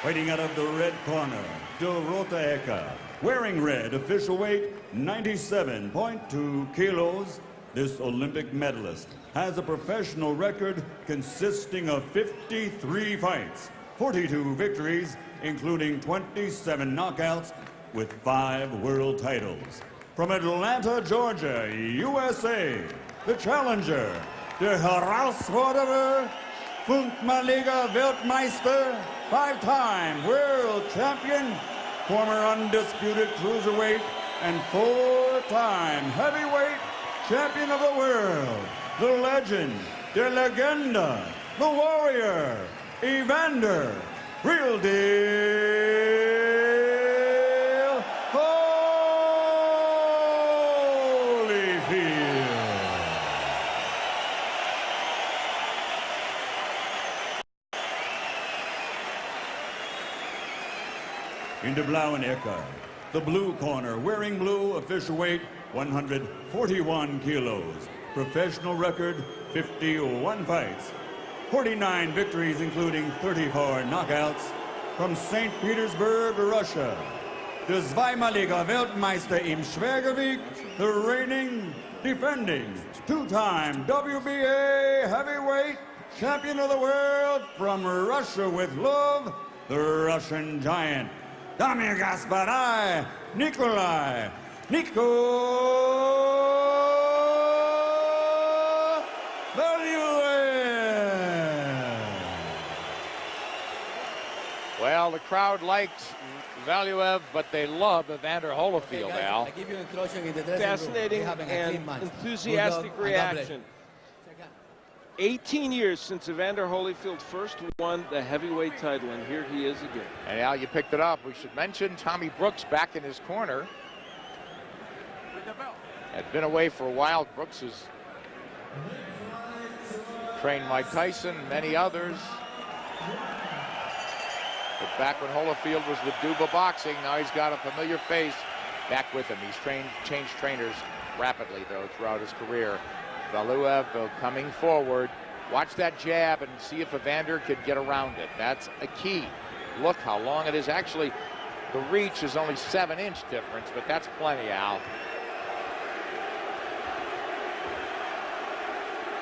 Fighting out of the red corner, Dorota Eka. Wearing red, official weight 97.2 kilos. This Olympic medalist has a professional record consisting of 53 fights, 42 victories, including 27 knockouts, with 5 world titles. From Atlanta, Georgia, USA, the challenger, der Herausforderer, Funkmaliga Weltmeister, 5-time world champion, former undisputed cruiserweight, and 4-time heavyweight champion of the world, the legend, der Legenda, the warrior, Evander, real deal, Holyfield. In the blauen Ecke, the blue corner, wearing blue, official weight 141 kilos. Professional record 51 fights, 49 victories, including 34 knockouts. From St. Petersburg, Russia, the zweimaliger Weltmeister im Schwergewicht, the reigning, defending, 2-time WBA heavyweight champion of the world. From Russia with love, the Russian giant, Damir Gasparai, Nikolai, Valuev. Well, the crowd likes Valuev, but they love Evander Holyfield, Al. Fascinating and enthusiastic reaction. 18 years since Evander Holyfield first won the heavyweight title, and here he is again. And Al, you picked it up. We should mention Tommy Brooks back in his corner. Had been away for a while. Brooks has trained Mike Tyson, many others. But back when Holyfield was with Duba Boxing, now he's got a familiar face back with him. He's changed trainers rapidly, though, throughout his career. Valuev coming forward. Watch that jab and see if Evander could get around it. That's a key. Look how long it is. Actually, the reach is only 7-inch difference, but that's plenty, Al.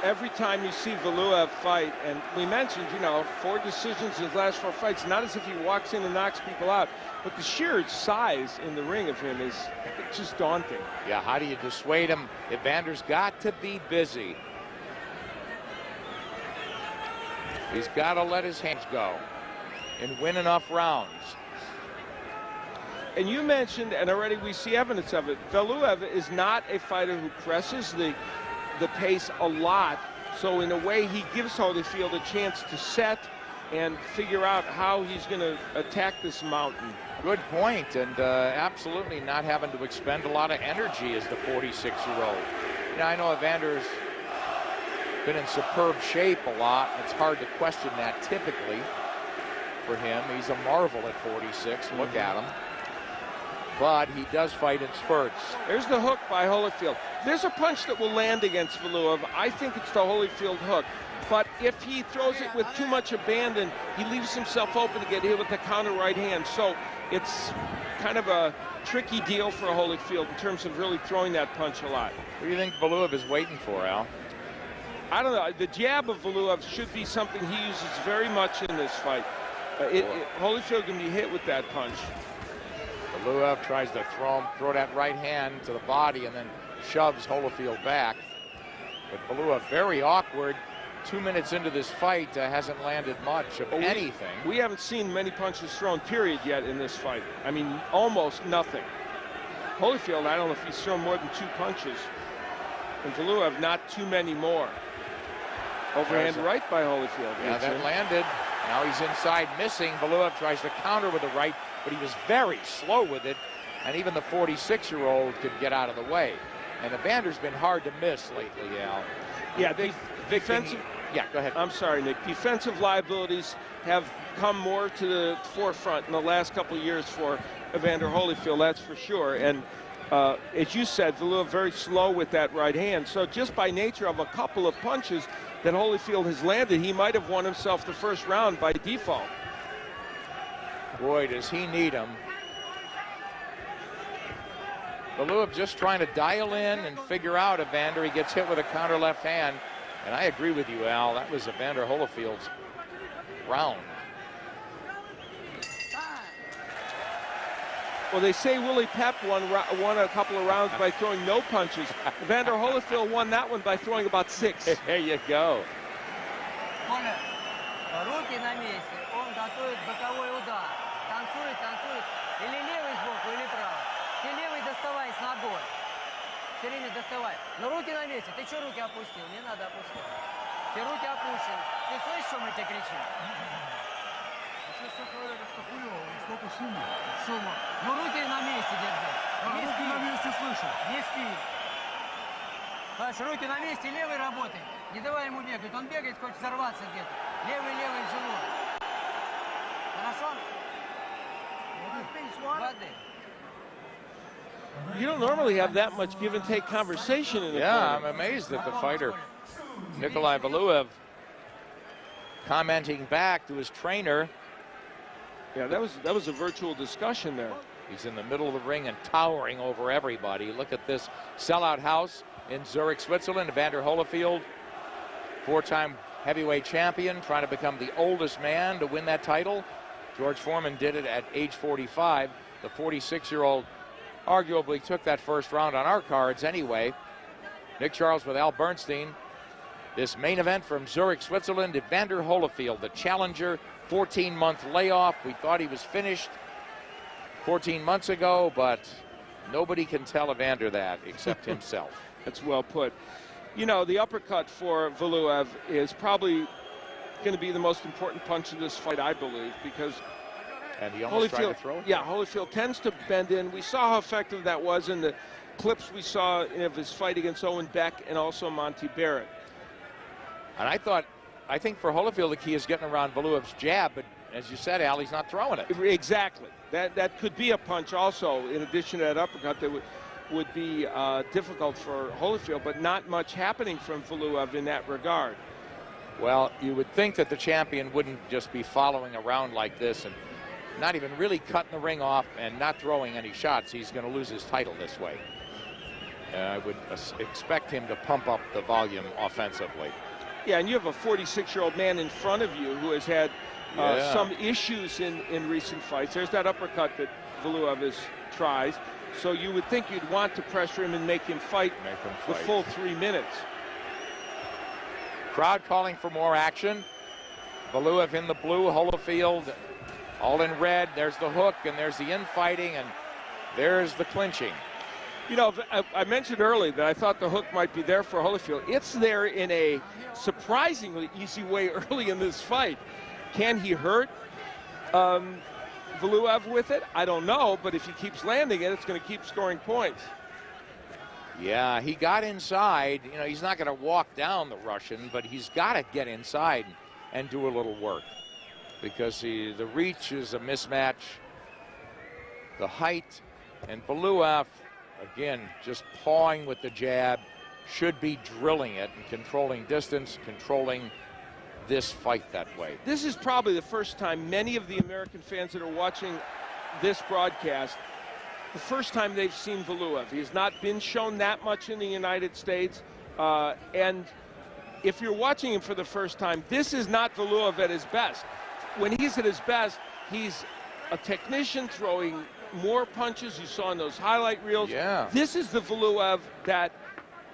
Every time you see Valuev fight, and we mentioned, you know, 4 decisions in his last 4 fights, not as if he walks in and knocks people out, but the sheer size in the ring of him is just daunting. Yeah, how do you dissuade him? Evander's got to be busy. He's got to let his hands go and win enough rounds. And you mentioned, and already we see evidence of it, Valuev is not a fighter who presses the pace a lot, so in a way he gives Holyfield a chance to set and figure out how he's going to attack this mountain. Good point, and absolutely not having to expend a lot of energy as the 46-year-old. Now, I know Evander's been in superb shape a lot. It's hard to question that typically for him. He's a marvel at 46. Look at him. But he does fight in spurts. There's the hook by Holyfield. There's a punch that will land against Valuev. I think it's the Holyfield hook. But if he throws it with too much abandon, he leaves himself open to get hit with the counter right hand. So it's kind of a tricky deal for Holyfield in terms of really throwing that punch a lot. What do you think Valuev is waiting for, Al? I don't know. The jab of Valuev should be something he uses very much in this fight. Holyfield can be hit with that punch. Valuev tries to throw that right hand to the body and then shoves Holyfield back. But Valuev very awkward. 2 minutes into this fight, hasn't landed much of anything. We haven't seen many punches thrown, period, yet in this fight. I mean, almost nothing. Holyfield, I don't know if he's thrown more than 2 punches. And Valuev, not too many more. Overhand right by Holyfield. Yeah, that landed. Now he's inside, missing. Valuev tries to counter with the right, but he was very slow with it. And even the 46-year-old could get out of the way. And Evander's been hard to miss lately, Al. Yeah, defensive. Yeah, go ahead. I'm sorry, Nick. Defensive liabilities have come more to the forefront in the last couple of years for Evander Holyfield, that's for sure. And as you said, Valuev very slow with that right hand. So just by nature of a couple of punches that Holyfield has landed, he might have won himself the first round by default. Boy, does he need him. Valuev just trying to dial in and figure out Evander. He gets hit with a counter left hand. And I agree with you, Al. That was Evander Holyfield's round. Well, they say Willie Pep won a couple of rounds by throwing no punches. Evander Holyfield won that one by throwing about 6. There you go. Руки на месте, он готовит боковой удар. Танцует, танцует. Или левый сбоку, или правый. Ты левый доставай с ногой. Все время доставай. Но руки на месте. Ты что руки опустил? Не надо опускать. Ты руки опущен. Ты слышишь, что мы тебе кричим? Ну руки на месте держи. Не спи. На месте слышу. Не спи. Паш, руки на месте, левый работает. Не давай ему бегать. Он бегает, хочет взорваться где-то. Левый, левый, живот. Хорошо? Воды. You don't normally have that much give and take conversation in the Yeah, corner. I'm amazed at the fighter, Nikolai Valuev, commenting back to his trainer. Yeah, that was a virtual discussion there. He's in the middle of the ring and towering over everybody. Look at this sellout house in Zurich, Switzerland. Evander Holyfield, 4-time heavyweight champion, trying to become the oldest man to win that title. George Foreman did it at age 45. The 46-year-old arguably took that first round on our cards anyway. Nick Charles with Al Bernstein. This main event from Zurich, Switzerland, Evander Holyfield, the challenger, 14-month layoff. We thought he was finished 14 months ago, but nobody can tell Evander that except himself. That's well put. You know, the uppercut for Valuev is probably going to be the most important punch of this fight, I believe, because and he almost tried to throw it? Yeah, Holyfield tends to bend in. We saw how effective that was in the clips we saw of his fight against Owen Beck and also Monty Barrett. And I think for Holyfield, the key is getting around Valuev's jab, but as you said, Al, he's not throwing it. Exactly. That could be a punch also, in addition to that uppercut that would be difficult for Holyfield, but not much happening from Valuev in that regard. Well, you would think that the champion wouldn't just be following around like this and not even really cutting the ring off and not throwing any shots. He's going to lose his title this way. I would expect him to pump up the volume offensively. Yeah, and you have a 46-year-old man in front of you who has had some issues in recent fights. There's that uppercut that Valuev tries. So you would think you'd want to pressure him and make him fight the full 3 minutes. Crowd calling for more action. Valuev in the blue, Holyfield all in red. There's the hook, and there's the infighting, and there's the clinching. You know, I mentioned earlier that I thought the hook might be there for Holyfield. It's there in a surprisingly easy way early in this fight. Can he hurt Valuev with it? I don't know, but if he keeps landing it, it's going to keep scoring points. Yeah, he got inside. You know, he's not going to walk down the Russian, but he's got to get inside and do a little work because the reach is a mismatch. The height, and Valuev, again, just pawing with the jab, should be drilling it and controlling distance, controlling this fight that way. This is probably the first time many of the American fans that are watching this broadcast, the first time they've seen Valuev. He has not been shown that much in the United States. And if you're watching him for the first time, this is not Valuev at his best. When he's at his best, he's a technician throwing more punches you saw in those highlight reels. Yeah. This is the Valuev that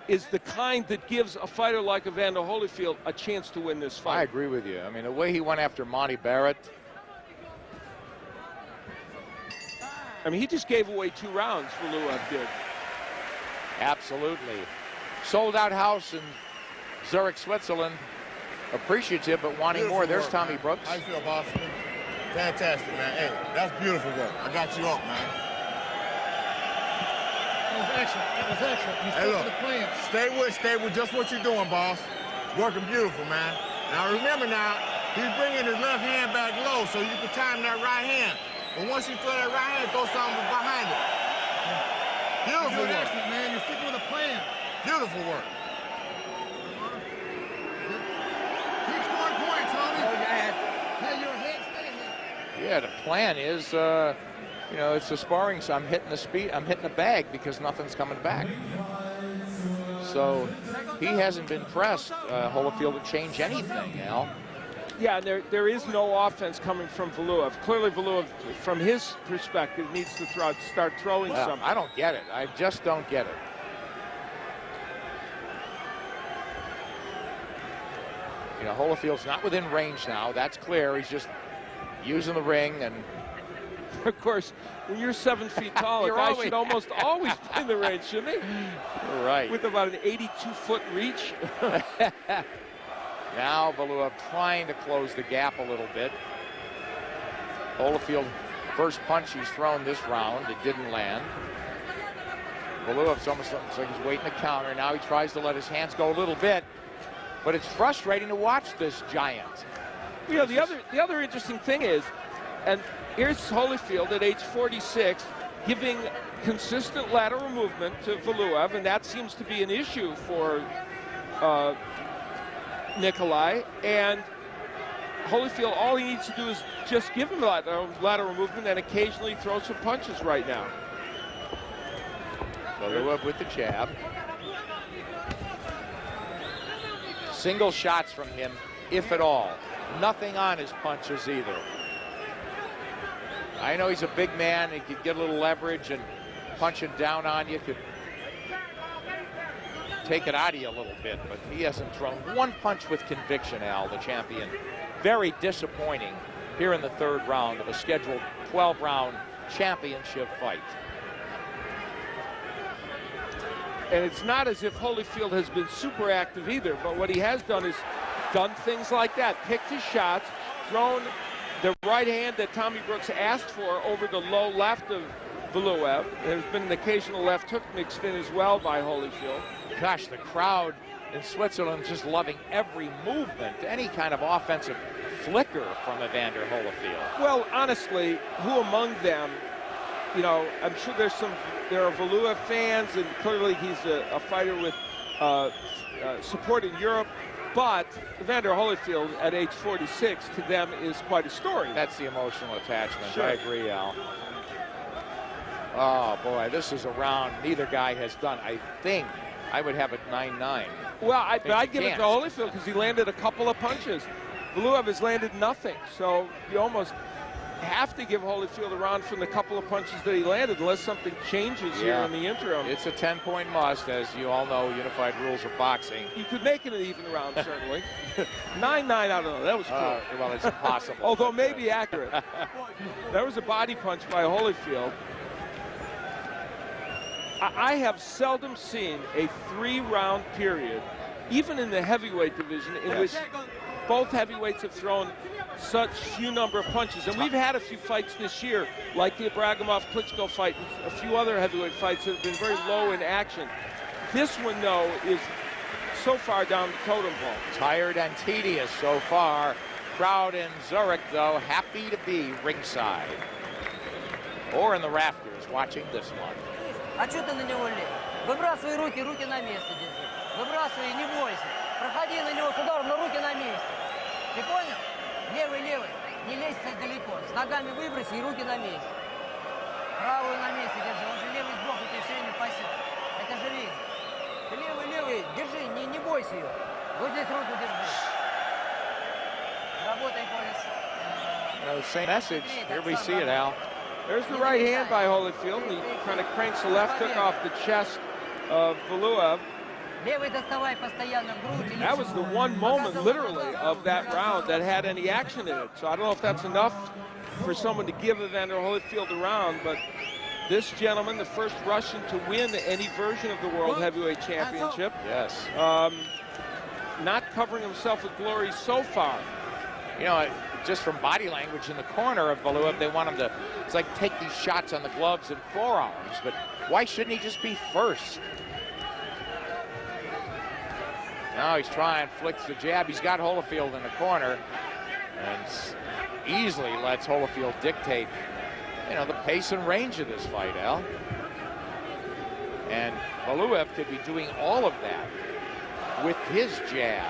is the kind that gives a fighter like Evander Holyfield a chance to win this fight. I agree with you. I mean, the way he went after Monty Barrett. I mean, he just gave away 2 rounds, Valuev did. Absolutely. Sold out house in Zurich, Switzerland. Appreciative, but wanting Beautiful more. There's work, Tommy man. Brooks. How you feel, boss? Fantastic, man. Hey, that's beautiful work. I got you up, man. That was excellent. That was excellent. You Hey, stuck look, to the plan. stay with just what you're doing, boss. Working beautiful, man. Now remember now, he's bringing his left hand back low so you can time that right hand. But once you throw that right hand, throw something behind it. You're Beautiful doing work. excellent, man. You're sticking with a plan. Beautiful work. Keep scoring points, homie. Hold your head. Hey, your head, stay ahead. Yeah, the plan is, you know, it's the sparring, so I'm hitting the bag because nothing's coming back. So he hasn't been pressed, Holyfield, to change anything, Al. Yeah, there is no offense coming from Valuev. Clearly, Valuev, from his perspective, needs to start throwing something. I don't get it. I just don't get it. You know, Holyfield's not within range now. That's clear. He's just using the ring. And of course, when you're 7 feet tall, a guy should almost always be in the range, shouldn't he? Right. With about an 82-foot reach. Now Valuev trying to close the gap a little bit. Holyfield, first punch he's thrown this round, it didn't land. Valuev's almost looks like he's waiting to counter. Now he tries to let his hands go a little bit, but it's frustrating to watch this giant. You know, the other interesting thing is, and here's Holyfield at age 46 giving consistent lateral movement to Valuev, and that seems to be an issue for Nikolai. And Holyfield, all he needs to do is just give him lateral movement and occasionally throw some punches right now. Valuev with the jab. Single shots from him, if at all. Nothing on his punches either. I know he's a big man. He could get a little leverage, and punching down on you could take it out of you a little bit, but he hasn't thrown one punch with conviction, Al, the champion. Very disappointing here in the third round of a scheduled 12-round championship fight. And it's not as if Holyfield has been super active either, but what he has done is done things like that, picked his shots, thrown the right hand that Tommy Brooks asked for over the low left of Valuev. There's been an occasional left hook mixed in as well by Holyfield. Gosh, the crowd in Switzerland just loving every movement, any kind of offensive flicker from Evander Holyfield. Well, honestly, who among them, you know, I'm sure there are Valuev fans, and clearly he's a fighter with support in Europe, but Evander Holyfield at age 46 to them is quite a story. That's the emotional attachment. Sure. I agree, Al. Oh, boy, this is a round neither guy has done. I think I would have it 9-9. Well, I'd give it to Holyfield because he landed a couple of punches. Valuev has landed nothing, so you almost have to give Holyfield a round from the couple of punches that he landed unless something changes here in the interim. It's a 10-point must, as you all know, unified rules of boxing. You could make it an even round, certainly. 9-9, I don't know. That was cool. Well, it's impossible. Although maybe accurate. That was a body punch by Holyfield. I have seldom seen a 3-round period, even in the heavyweight division, in which both heavyweights have thrown such few number of punches. And we've had a few fights this year, like the Ibragimov-Klitschko fight, and a few other heavyweight fights that have been very low in action. This one, though, is so far down the totem pole. Tired and tedious so far. Crowd in Zurich, though, happy to be ringside. Or in the rafters, watching this one. А что ты на него лезешь? Выбрасывай руки, руки на месте держи. Выбрасывай, не бойся. Проходи на него с ударом, но руки на месте. Ты понял? Левый, левый. Не лезь далеко. С ногами выброси и руки на месте. Правую на месте держи. Он же левый сбоку тебе все время пасет. Это же видно. Ты левый, левый. Держи, не бойся ее. Вот здесь руку держи. Работай, Полис. Same message. Here we see it, Al. There's the right hand by Holyfield, and he kind of cranks the left hook off the chest of Valuev. That was the one moment, literally, of that round that had any action in it. So I don't know if that's enough for someone to give Evander Holyfield a round, but this gentleman, the first Russian to win any version of the World Heavyweight Championship. Yes. Not covering himself with glory so far. You know, just from body language in the corner of Valuev, they want him to, it's like, take these shots on the gloves and forearms, but why shouldn't he just be first? Now he's trying, flicks the jab. He's got Holyfield in the corner and easily lets Holyfield dictate, you know, the pace and range of this fight, Al. And Valuev could be doing all of that with his jab.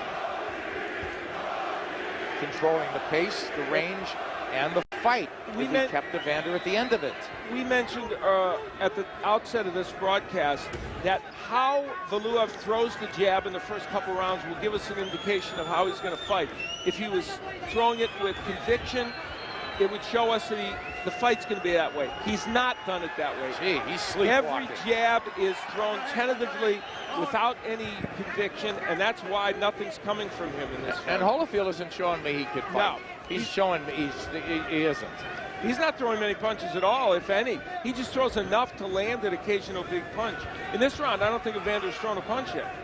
Controlling the pace, the range, and the fight if he kept Evander at the end of it. We mentioned at the outset of this broadcast that how Valuev throws the jab in the first couple rounds will give us an indication of how he's going to fight. If he was throwing it with conviction, it would show us that the fight's going to be that way. He's not done it that way. Gee, he's sleepwalking. Every jab is thrown tentatively without any conviction, and that's why nothing's coming from him in this fight. And Holyfield isn't showing me he could fight. No. He's showing me he isn't. He's not throwing many punches at all, if any. He just throws enough to land an occasional big punch. In this round, I don't think Evander's thrown a punch yet.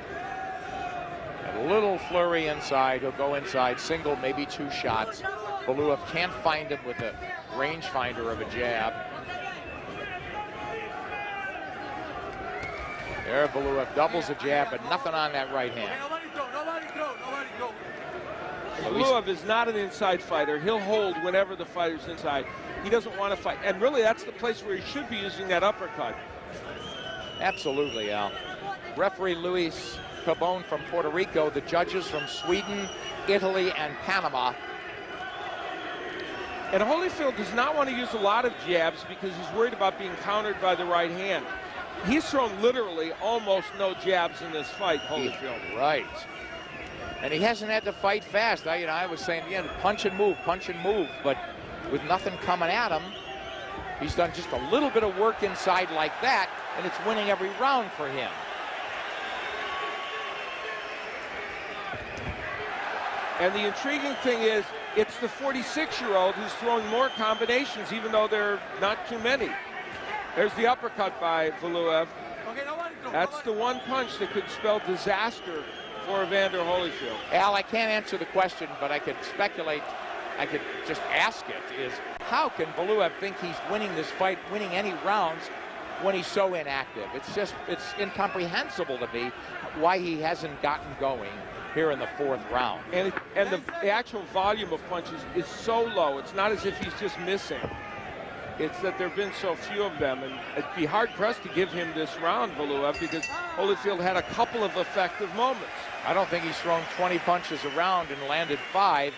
A little flurry inside. He'll go inside, single, maybe 2 shots. Valuev can't find him with a rangefinder of a jab. There, Valuev doubles a jab, but nothing on that right hand. Valuev is not an inside fighter. He'll hold whenever the fighter's inside. He doesn't want to fight. And really, that's the place where he should be using that uppercut. Absolutely, Al. Referee Luis Cabon from Puerto Rico. The judges from Sweden, Italy, and Panama. And Holyfield does not want to use a lot of jabs because he's worried about being countered by the right hand. He's thrown literally almost no jabs in this fight, Holyfield. Right. And he hasn't had to fight fast. I was saying, yeah, punch and move, but with nothing coming at him, he's done just a little bit of work inside like that, and it's winning every round for him. And the intriguing thing is, it's the 46-year-old who's throwing more combinations, even though there are not too many. There's the uppercut by Valuev. That's the one punch that could spell disaster for Evander Holyfield. Al, I can't answer the question, but I could speculate. I could just ask it, is how can Valuev think he's winning this fight, winning any rounds, when he's so inactive? It's incomprehensible to me why he hasn't gotten going here in the 4th round. And the actual volume of punches is so low. It's not as if he's just missing. It's that there have been so few of them, and it'd be hard-pressed to give him this round, Valuev, because Holyfield had a couple of effective moments. I don't think he's thrown 20 punches around and landed 5,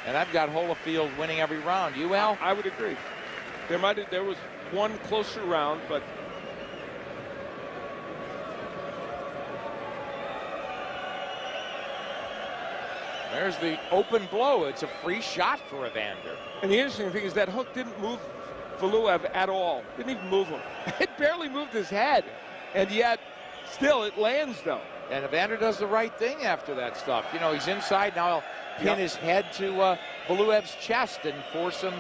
and I've got Holyfield winning every round. You, Al? I would agree. There was one closer round, but there's the open blow. It's a free shot for Evander. And the interesting thing is that hook didn't move Valuev at all. Didn't even move him. It barely moved his head, and yet still it lands though. And Evander does the right thing after that stuff. You know, he's inside now. He'll pin his head to Valuev's chest and force him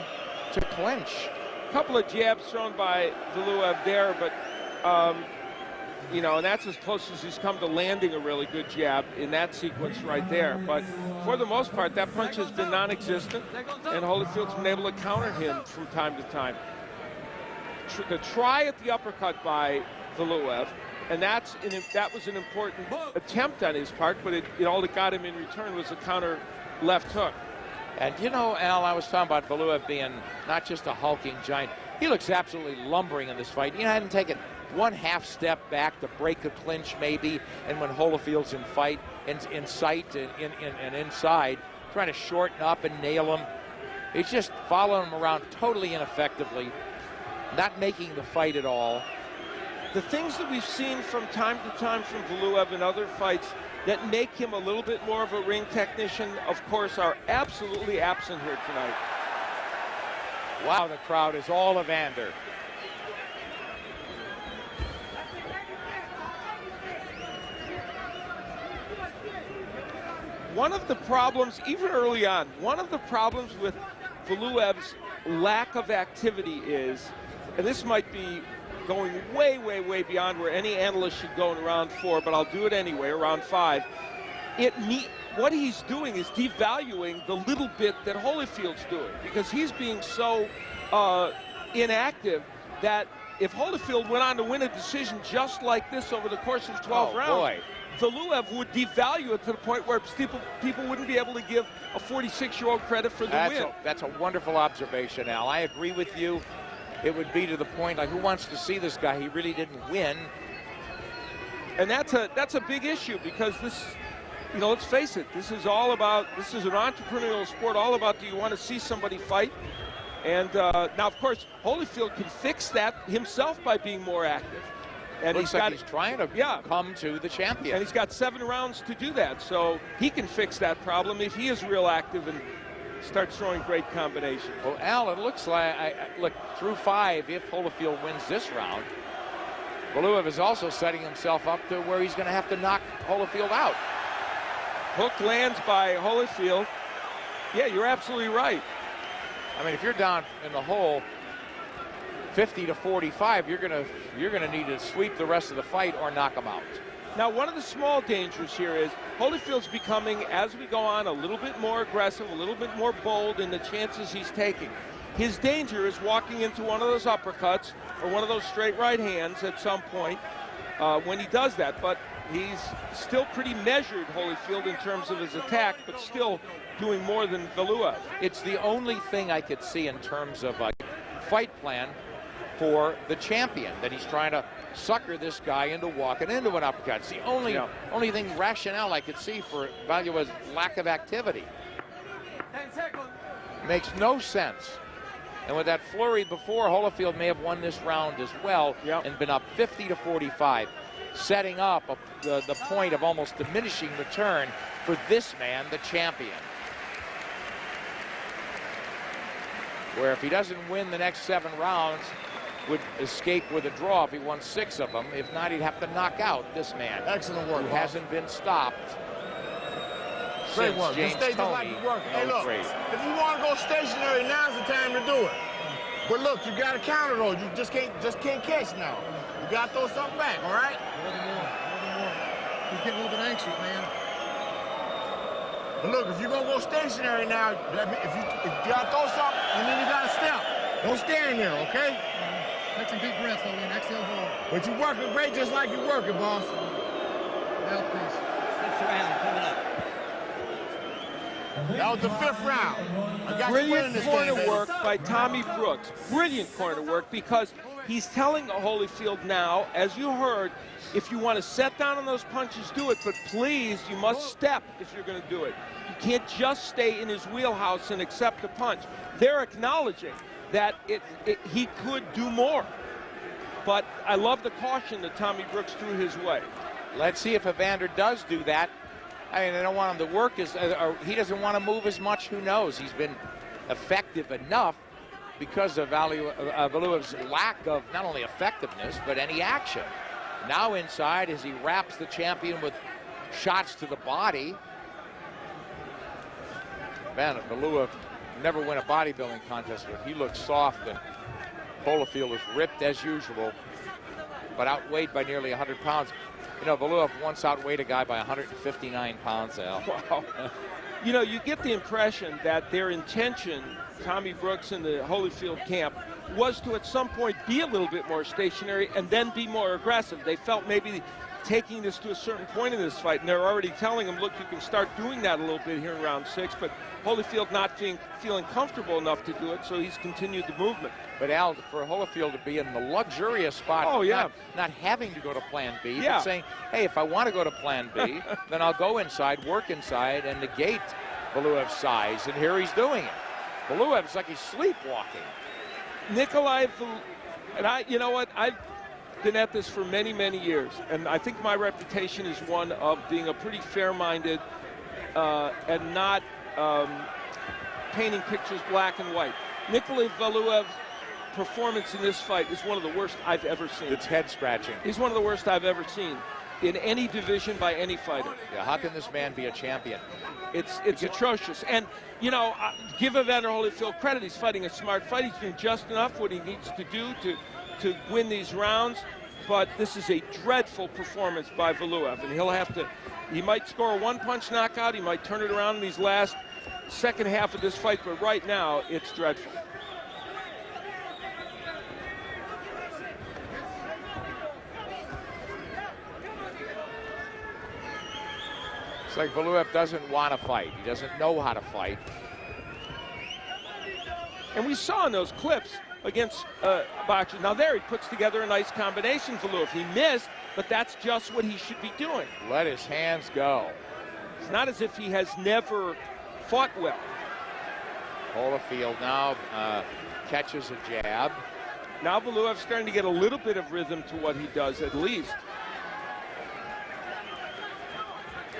to clinch. A couple of jabs thrown by Valuev there, but you know, and that's as close as he's come to landing a really good jab in that sequence right there. But for the most part, that punch has been non-existent, and Holyfield's been able to counter him from time to time. The try at the uppercut by Valuev, and that was an important attempt on his part, but all it got him in return was a counter left hook. And you know, Al, I was talking about Valuev being not just a hulking giant. He looks absolutely lumbering in this fight. You know, I hadn't taken one half step back to break a clinch maybe, and when Holyfield's in sight and inside, trying to shorten up and nail him. He's just following him around totally ineffectively, not making the fight at all. The things that we've seen from time to time from Valuev in other fights that make him a little bit more of a ring technician, of course, are absolutely absent here tonight. Wow, the crowd is all Evander. One of the problems, even early on, one of the problems with Valuev's lack of activity is, and this might be going way, way, way beyond where any analyst should go in round 4, but I'll do it anyway, round 5. What he's doing is devaluing the little bit that Holyfield's doing, because he's being so inactive that if Holyfield went on to win a decision just like this over the course of 12 rounds, boy, Valuev would devalue it to the point where people wouldn't be able to give a 46-year-old credit for the win. That's a wonderful observation, Al. I agree with you. It would be to the point, like, who wants to see this guy? He really didn't win. And that's a big issue, because this, you know, let's face it, this is an entrepreneurial sport, all about, do you want to see somebody fight? And now, of course, Holyfield can fix that himself by being more active. And Looks like he's trying to come to the champion. And he's got 7 rounds to do that, so he can fix that problem if he is real active and starts throwing great combinations. Well, Al, it looks like, look, through 5, if Holyfield wins this round, Valuev is also setting himself up to where he's going to have to knock Holyfield out. Hook lands by Holyfield. Yeah, you're absolutely right. I mean, if you're down in the hole 50 to 45, you're gonna need to sweep the rest of the fight or knock him out. Now, one of the small dangers here is Holyfield's becoming, as we go on, a little bit more aggressive, a little bit more bold in the chances he's taking. His danger is walking into one of those uppercuts or one of those straight right hands at some point when he does that. But he's still pretty measured, Holyfield, in terms of his attack, but still doing more than Valuev. It's the only thing I could see in terms of a fight plan for the champion, that he's trying to sucker this guy into walking into an uppercut. It's the only thing rationale I could see for Valuev's lack of activity. 10 seconds. Makes no sense. And with that flurry before, Holyfield may have won this round as well and been up 50 to 45, setting up the point of almost diminishing return for this man, the champion. Where if he doesn't win the next 7 rounds, would escape with a draw if he won 6 of them. If not, he'd have to knock out this man. Excellent work, who boss. hasn't been stopped. Great work. James Just stay just like you work. Hey, look, if you want to go stationary, now's the time to do it. But look, you got to counter though. You just can't catch now. You got to throw something back, all right? More. He's getting a little bit anxious, man. But look, if you're going to go stationary now, if you got to throw something, and then you got to step. Don't stand there, okay? Take some deep breaths, though, and exhale hard. But you're working great just like you're working, boss. Mouthpiece. 6th round coming up. That was the 5th round. I got you winning Brilliant this corner thing, baby. work by Tommy Brooks. Brilliant corner work, because he's telling Holyfield now, as you heard, if you want to set down on those punches, do it, but please, you must step if you're going to do it. You can't just stay in his wheelhouse and accept a punch. They're acknowledging that he could do more. But I love the caution that Tommy Brooks threw his way. Let's see if Evander does do that. I mean, I don't want him to work or he doesn't want to move as much. Who knows? He's been effective enough because of Valuev's lack of not only effectiveness, but any action. Now inside, as he wraps the champion with shots to the body. Man, Valuev never win a bodybuilding contest, but he looks soft, and Holyfield was ripped as usual, but outweighed by nearly 100 pounds. You know, Valuev once outweighed a guy by 159 pounds, Al. Wow. You know, you get the impression that their intention, Tommy Brooks and the Holyfield camp, was to at some point be a little bit more stationary and then be more aggressive. They felt maybe taking this to a certain point in this fight, and they're already telling him, look, you can start doing that a little bit here in round 6, but Holyfield not feeling comfortable enough to do it, so he's continued the movement. But Al, for Holyfield to be in the luxurious spot, not having to go to plan B, but saying, hey, if I want to go to plan B, then I'll go inside, work inside, and negate Valuev's size, and here he's doing it. Valuev's like he's sleepwalking. Nikolai, and you know what, I've been at this for many, many years, and I think my reputation is one of being a pretty fair-minded and not painting pictures black and white. Nikolai Valuev's performance in this fight is one of the worst I've ever seen. It's head-scratching. He's one of the worst I've ever seen in any division by any fighter. Yeah, how can this man be a champion? It's atrocious. And, you know, give Evander Holyfield credit. He's fighting a smart fight. He's doing just enough what he needs to do to win these rounds. But this is a dreadful performance by Valuev, and he'll have to, he might score a one-punch knockout, he might turn it around in these last second half of this fight, but right now, it's dreadful. It's like Valuev doesn't want to fight. He doesn't know how to fight. And we saw in those clips against boxers. Now there, he puts together a nice combination, Valuev. He missed, but that's just what he should be doing. Let his hands go. It's not as if he has never fought well. Holyfield now catches a jab. Now Valuev's starting to get a little bit of rhythm to what he does, at least.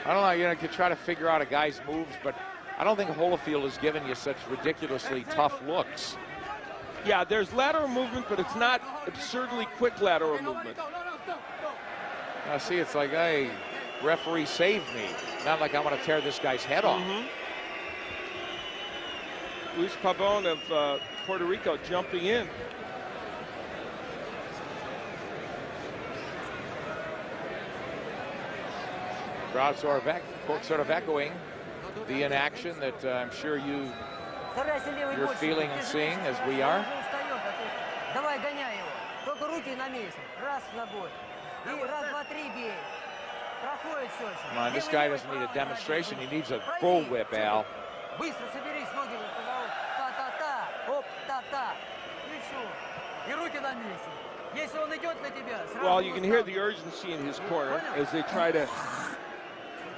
I don't know, you could try to figure out a guy's moves, but I don't think Holyfield has given you such ridiculously tough looks. Yeah, there's lateral movement, but it's not absurdly quick lateral movement. Now see, it's like, hey, referee, save me. Not like I want to tear this guy's head off. Luis Pabon of Puerto Rico jumping in. Crowd sort of echoing the inaction that I'm sure you're feeling and seeing as we are. Давай, гоняй его. Только руки на месте. Раз ногой. И раз, два, три бей. Проходит все. Come on, this guy doesn't need a demonstration. He needs a bullwhip, Al. Быстро соберись, ноги в поворот. Та-та-та. Оп, та-та. И все. И руки на месте. Если он идет на тебя, сразу. Well, you can hear the urgency in his corner as they try to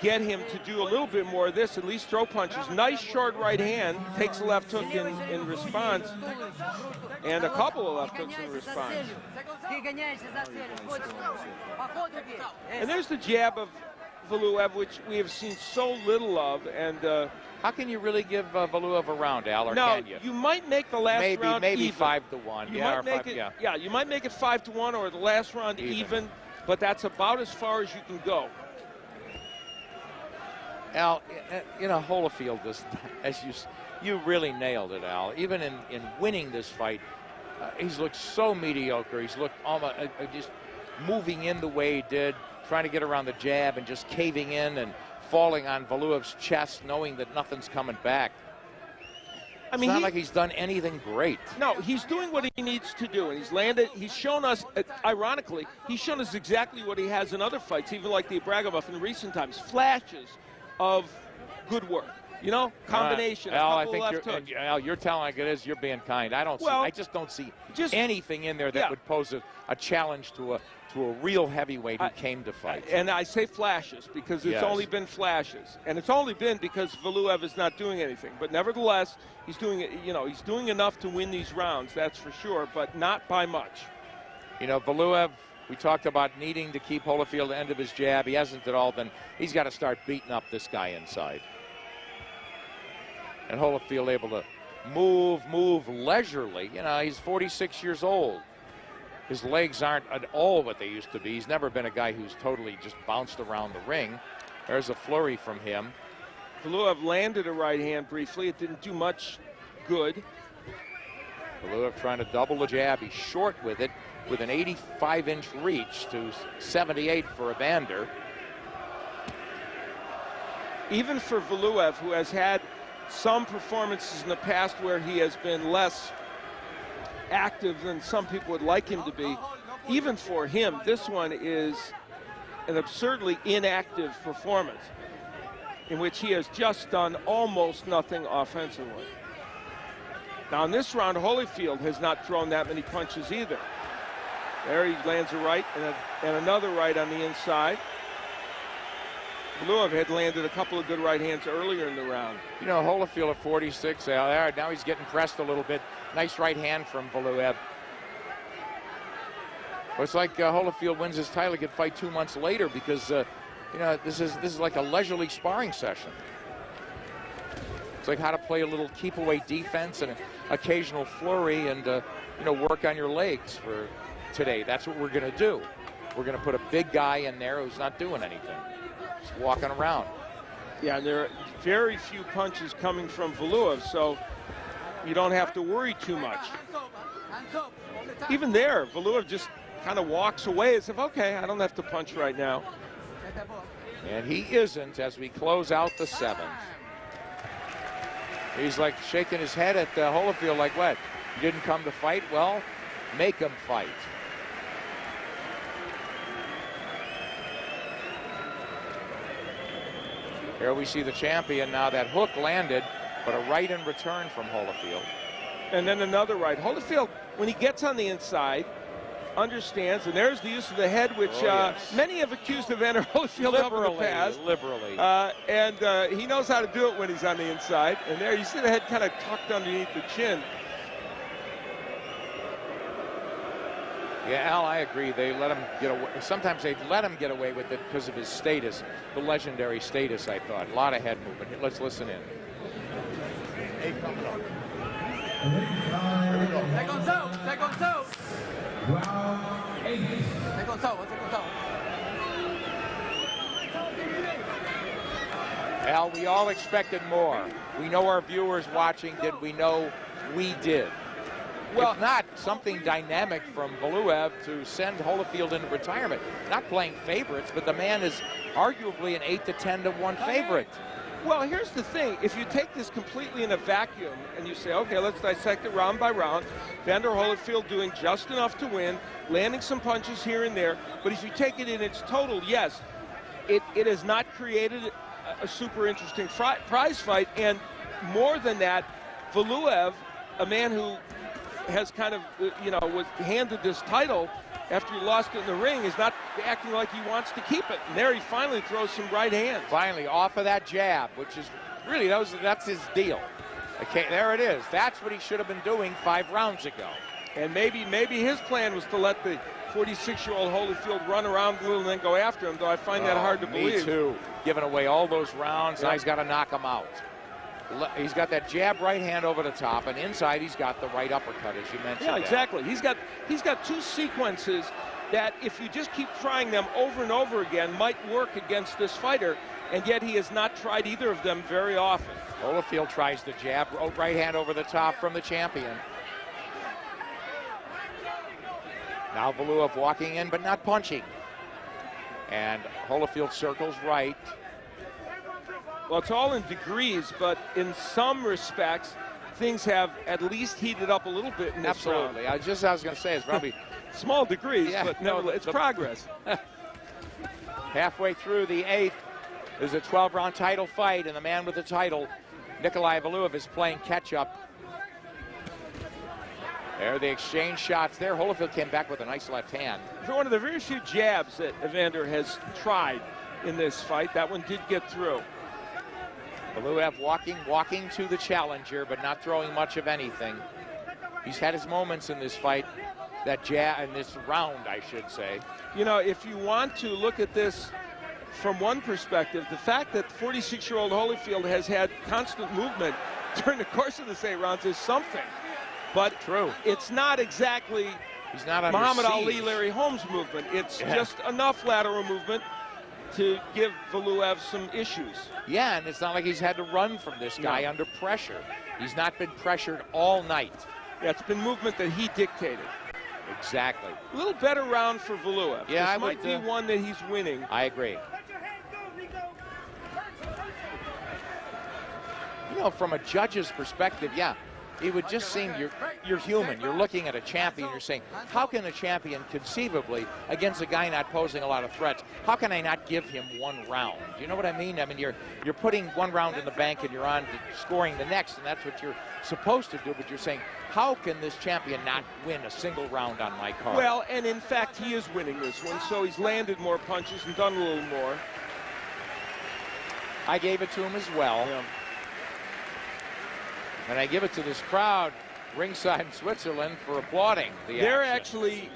get him to do a little bit more of this, at least throw punches. Nice short right hand, takes a left hook in response, and a couple of left hooks in response. And there's the jab of Valuev, which we have seen so little of. And how can you really give Valuev a round, Al, or no, can you? You might make the last round maybe even. 5-1. You yeah, might make it, yeah, you might make it 5-1 or the last round even, but that's about as far as you can go. Al, Holyfield, as you really nailed it, Al. Even in winning this fight, he's looked so mediocre. He's looked almost just moving in the way he did, trying to get around the jab and just caving in and falling on Valuev's chest, knowing that nothing's coming back. I mean, it's not like he's done anything great. No, he's doing what he needs to do, and he's landed. He's shown us, ironically, he's shown us exactly what he has in other fights, even like the Ibragimov in recent times. Flashes of good work, combination. Al, I think you're telling like it is. You're being kind. I just don't see anything in there that would pose a challenge to a real heavyweight who came to fight. And I say flashes because it's only been flashes, and it's only been because Valuev is not doing anything. But nevertheless, he's doing it. He's doing enough to win these rounds. That's for sure, but not by much. Valuev. We talked about needing to keep Holyfield at the end of his jab. He hasn't at all. Then he's got to start beating up this guy inside. And Holyfield able to move leisurely. He's 46 years old. His legs aren't at all what they used to be. He's never been a guy who's totally just bounced around the ring. There's a flurry from him. Valuev landed a right hand briefly. It didn't do much good. Valuev trying to double the jab. He's short with it, with an 85-inch reach to 78 for Evander. Even for Valuev, who has had some performances in the past where he has been less active than some people would like him to be, even for him, this one is an absurdly inactive performance in which he has just done almost nothing offensively. Now in this round, Holyfield has not thrown that many punches either. There he lands a right and another right on the inside. Valuev had landed a couple of good right hands earlier in the round. Holyfield at 46, now he's getting pressed a little bit. Nice right hand from Valuev. But it's like Holyfield wins his title, he could fight 2 months later because, this is like a leisurely sparring session. It's like how to play a little keep-away defense and an occasional flurry and, work on your legs for today. That's what we're going to do. We're going to put a big guy in there who's not doing anything. Just walking around. Yeah, there are very few punches coming from Valuev, so you don't have to worry too much. Even there, Valuev just kind of walks away as if, okay, I don't have to punch right now. And he isn't as we close out the 7th. He's like shaking his head at Holyfield like, what? You didn't come to fight? Well, make him fight. Here we see the champion now. That hook landed, but a right in return from Holyfield. And then another right. Holyfield, when he gets on the inside, understands, and there's the use of the head, which yes. many have accused Evander Holyfield of in the past. Liberally. And he knows how to do it when he's on the inside. And there, you see the head kind of tucked underneath the chin. Yeah, Al, I agree. They let him get away. Sometimes they let him get away with it because of his status, the legendary status, I thought. A lot of head movement. Here, let's listen in. Eight coming up. Second out, second out. Round 8. Second out, second out. Al, we all expected more. We know our viewers watching. Did we know we did? Well, if not, something dynamic from Valuev to send Holyfield into retirement. Not playing favorites, but the man is arguably an 8 to 10 to 1 favorite. Well, here's the thing. If you take this completely in a vacuum and you say, okay, let's dissect it round by round, Evander Holyfield doing just enough to win, landing some punches here and there, but if you take it in its total, yes, it has not created a super interesting prize fight, and more than that, Valuev, a man who has kind of, was handed this title after he lost it in the ring, is not acting like he wants to keep it. And there he finally throws some right hands. Finally, off of that jab, which is really, that's his deal. Okay, there it is. That's what he should have been doing 5 rounds ago. And maybe his plan was to let the 46-year-old Holyfield run around a little and then go after him, though I find that hard to believe. Me too. Giving away all those rounds, now he's got to knock him out. He's got that jab right hand over the top, and inside he's got the right uppercut, as you mentioned. Yeah, exactly. He's got 2 sequences that, if you just keep trying them over and over again, might work against this fighter, and yet he has not tried either of them very often. Holyfield tries the jab, right hand over the top from the champion. Now Valuev walking in, but not punching. And Holyfield circles right. Well, it's all in degrees, but in some respects, things have at least heated up a little bit in this round. Absolutely. I was going to say, it's probably small degrees, yeah, but nevertheless, it's progress. Halfway through the 8th is a 12-round title fight, and the man with the title, Nikolai Valuev, is playing catch-up. There they exchange shots there. Holyfield came back with a nice left hand. For one of the very few jabs that Evander has tried in this fight, that one did get through. Valuev walking to the challenger, but not throwing much of anything. He's had his moments in this fight, that jab, in this round, I should say. You know, if you want to look at this from one perspective, the fact that 46-year-old Holyfield has had constant movement during the course of the 8 rounds is something. But true, it's not exactly he's not Muhammad Ali, Larry Holmes movement. It's just enough lateral movement to give Valuev some issues. Yeah, and it's not like he's had to run from this guy under pressure. He's not been pressured all night. Yeah, it's been movement that he dictated. Exactly. A little better round for Valuev. Yeah, this might be one that he's winning. I agree. You know, from a judge's perspective, yeah, it would just seem you're human. You're looking at a champion. You're saying, how can a champion conceivably, against a guy not posing a lot of threats, how can I not give him 1 round? You know what I mean? I mean, you're putting 1 round in the bank and you're on to scoring the next, and that's what you're supposed to do. But you're saying, how can this champion not win a single round on my card? Well, and in fact, he is winning this one, so he's landed more punches and done a little more. I gave it to him as well. Yeah. And I give it to this crowd ringside in Switzerland for applauding the They're action. actually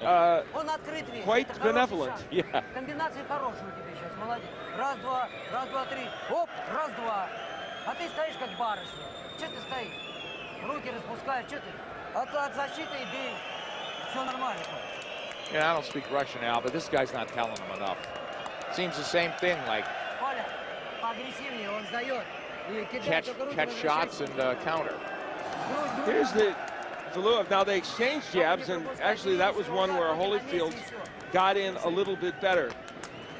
quite benevolent. Yeah. Комбинации хорошие у тебя сейчас, молодец. Раз, два, 3. Оп, раз, два. А ты стоишь как барышня. Че ты стоишь? Руки распускаешь, че ты? От защиты и бей. Все нормально. Yeah, I don't speak Russian now, but this guy's not telling him enough. Seems the same thing, like Коля, поагрессивнее, он сдает. catch shots and counter. Here's the Valuev. Now they exchanged jabs, and actually that was one where Holyfield got in a little bit better.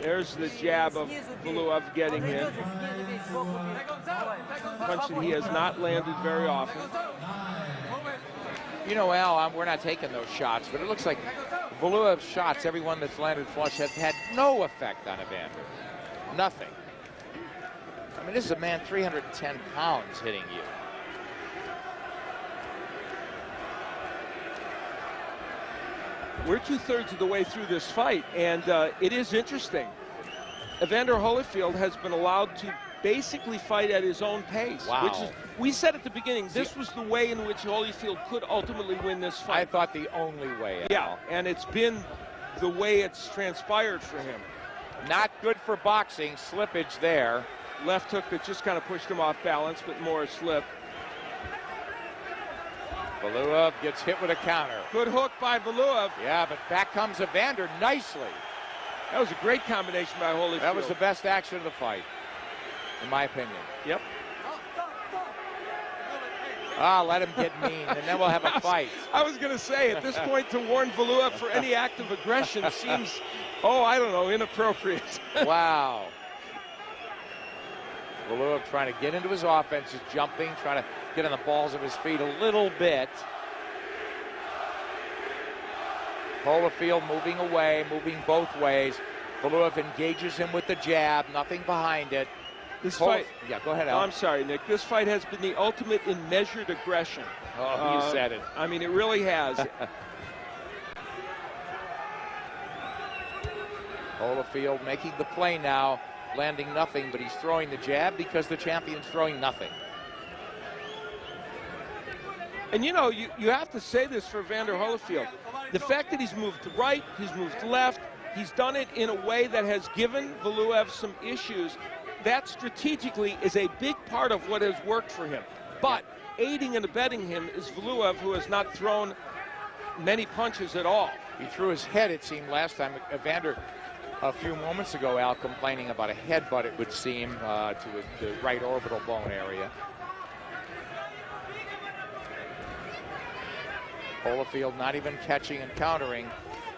There's the jab of Valuev getting in. Punch that he has not landed very often. You know, Al, we're not taking those shots, but it looks like Valuev's shots, every one that's landed flush, have had no effect on Evander. Nothing. I mean, this is a man 310 pounds hitting you. We're 2/3 of the way through this fight, and it is interesting. Evander Holyfield has been allowed to basically fight at his own pace. Wow. Which is, we said at the beginning, this was the way in which Holyfield could ultimately win this fight. I thought the only way. Yeah, and it's been the way it's transpired for him. Not good for boxing. Slippage there. Left hook that just kind of pushed him off balance, but more a slip. Valuev gets hit with a counter. Good hook by Valuev. Yeah, but back comes Evander nicely. That was a great combination by Holyfield. That was the best action of the fight, in my opinion. Yep. Let him get mean, and then we'll have a fight. I was going to say, at this point, to warn Valuev for any act of aggression seems, I don't know, inappropriate. Wow. Valuev trying to get into his offense, is jumping, trying to get on the balls of his feet a little bit. Holyfield moving away, moving both ways. Valuev engages him with the jab, nothing behind it. This fight, yeah, go ahead, Al. I'm sorry, Nick. This fight has been the ultimate in measured aggression. Oh, you said it. I mean, it really has. Holyfield making the play now, landing nothing, but he's throwing the jab because the champion's throwing nothing. And you know, you have to say this for Evander Holyfield. The fact that he's moved to right, he's moved left, he's done it in a way that has given Valuev some issues. That strategically is a big part of what has worked for him. But aiding and abetting him is Valuev, who has not thrown many punches at all. He threw his head, it seemed, last time. Evander, a few moments ago, Al, complaining about a headbutt, it would seem, to the right orbital bone area. Holyfield not even catching and countering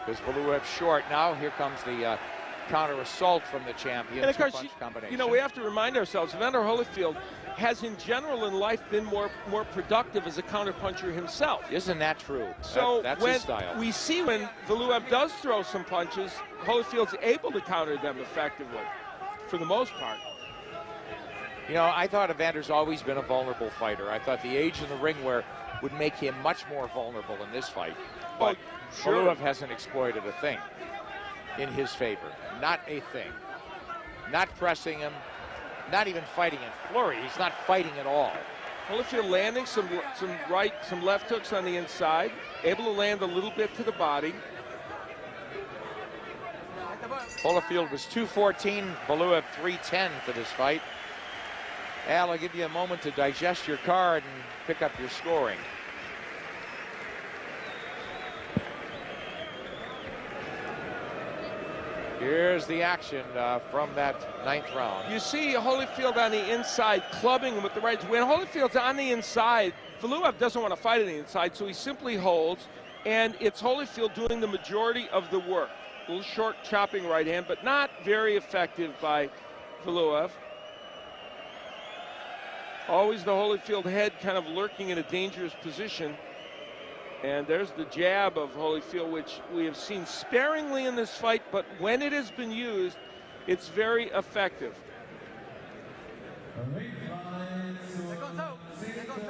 because Valuev's short. Now here comes the counter assault from the champion. And of course, combination. you know, we have to remind ourselves, Evander Holyfield has in general in life been more productive as a counterpuncher himself. Isn't that true? So that's when his style. we see when Valuev does throw some punches, Holyfield's able to counter them effectively, for the most part. You know, I thought Evander's always been a vulnerable fighter. I thought the age in the ring would make him much more vulnerable in this fight. But sure. Valuev hasn't exploited a thing in his favor. Not a thing. Not pressing him, not even fighting in flurry. He's not fighting at all. Holyfield landing some left hooks on the inside, able to land a little bit to the body. Holyfield was 214, Valuev 310 for this fight. Al, I'll give you a moment to digest your card and pick up your scoring. Here's the action from that ninth round. You see Holyfield on the inside clubbing him with the right. When Holyfield's on the inside, Valuev doesn't want to fight on the inside, so he simply holds, and it's Holyfield doing the majority of the work. A little short chopping right hand, but not very effective by Valuev. Always the Holyfield head kind of lurking in a dangerous position. And there's the jab of Holyfield, which we have seen sparingly in this fight, but when it has been used, it's very effective.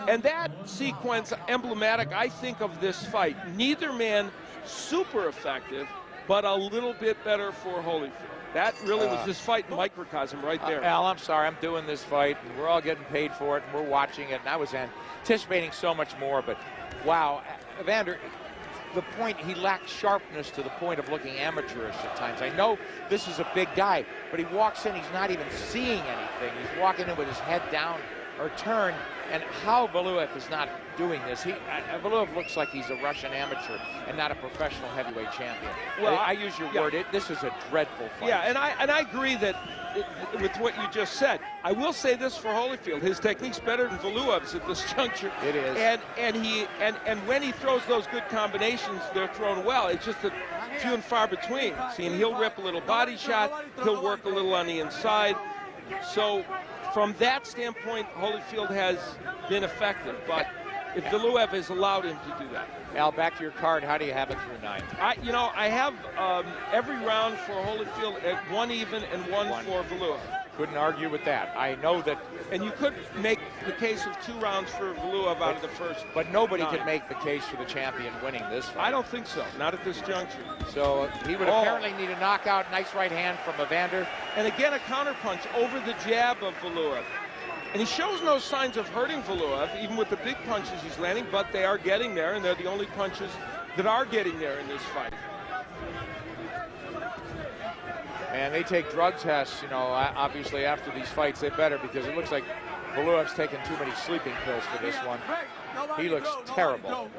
And that sequence, emblematic, I think, of this fight. Neither man super effective, but a little bit better for Holyfield. That really was this fight in microcosm right there. Al, I'm sorry, I'm doing this fight, and we're all getting paid for it, and we're watching it, and I was anticipating so much more, but wow, Evander, the point, he lacks sharpness to the point of looking amateurish at times. I know this is a big guy, but he walks in, he's not even seeing anything. He's walking in with his head down or turned, and how Valuev is not doing this. Valuev looks like he's a Russian amateur and not a professional heavyweight champion. Well, I use your word. This is a dreadful fight. Yeah, and I agree that with what you just said. I will say this for Holyfield: his technique's better than Valuev's at this juncture. It is. And when he throws those good combinations, they're thrown well. It's just a few and far between. See, and he'll rip a little body shot. He'll work a little on the inside. So, from that standpoint, Holyfield has been effective, but if Valuev has allowed him to do that. Al, back to your card. How do you have it through 9? I have every round for Holyfield at 1 even and 1 for Valuev. Couldn't argue with that. I know that. And you could make the case of 2 rounds for Valuev out of the first. But nobody 9. could make the case for the champion winning this fight. I don't think so. Not at this juncture. So he would apparently need a knockout. Nice right hand from Evander. And again, a counterpunch over the jab of Valuev. And he shows no signs of hurting Valuev, even with the big punches he's landing, but they are getting there, and they're the only punches that are getting there in this fight. And they take drug tests, you know, obviously after these fights, they better, because it looks like Valuev's taken too many sleeping pills for this one. He looks terrible.